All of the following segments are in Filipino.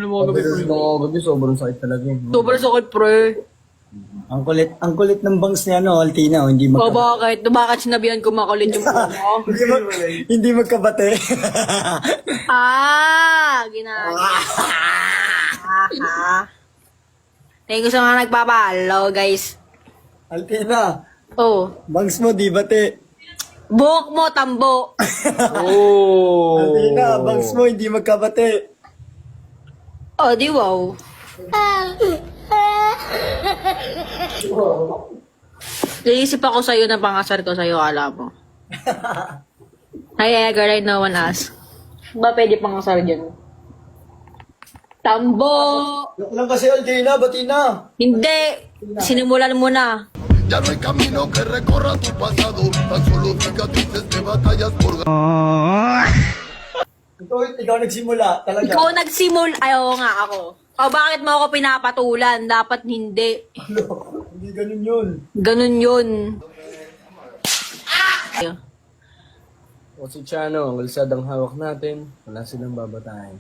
Mabilis ng mga gabi, sobrang sakit talaga yun. Sobrang sakit, pre. Ang kulit ng bangs ni ano, Altina, hindi O magkabate. bakit? Bakit sinabihan ko makulit yung ulo mo? Hindi magkabate. Ginagawa. Thank you sa mga nagpapalo, guys. Altina, Oh, bangs mo di bate. buhok mo, tambo. Oh! Altina, bangs mo hindi magkabate. Oh, di wow. Naisip ako sa'yo na pangasar ko sa'yo, alam mo. Hi, Edgar, I no one asked. Ba pwede pangasar dyan? Tambo! Look lang kasi Altina, bati na. Hindi! Sinimulan mo na. Ya no hay camino que recorra tu pasado, tan solo cicatrices de batallas por Ikaw nagsimula, talaga. Ikaw nagsimul... Ayaw nga ako. O bakit mo ako pinapatulan? Dapat hindi. Hindi ganun yun. Ganun yun. O si Chano, ang kalsadang hawak natin, wala silang babatayin.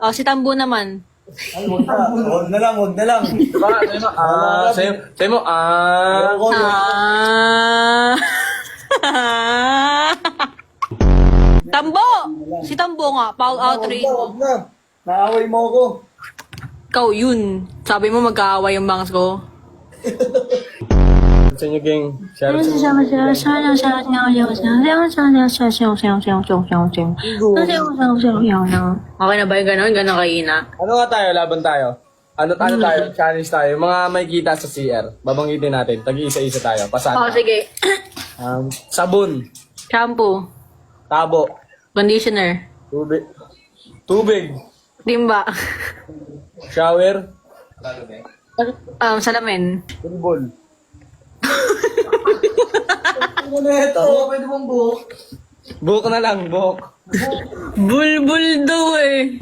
Oh, si Tambo naman. Ay, huwag na lang, huwag na lang. Diba? Sa'yo mo, Ayoko na. Tambo! Si Tambo nga, Paul Outreach. Huwag na. Naaway mo ako. Ikaw yun. Sabi mo magkaaway yung bangs ko. sa inyo, gang. Shoutout sa inyo. Okay na ba yung gano'n? Gano'n kaina? Ano nga tayo? Laban tayo? Ano tayo? Challenge tayo. Mga may kita sa CR. Babanggitin natin. Tag-isa-isa tayo. Pasan. Oh, sige. Sabon. Shampoo. Tabo. Conditioner. Tubig. Timba. Shower. Salamin. Football. Ano na ito? Pwede mong buhok. Buhok na lang. Buhok. Bulbul daw eh.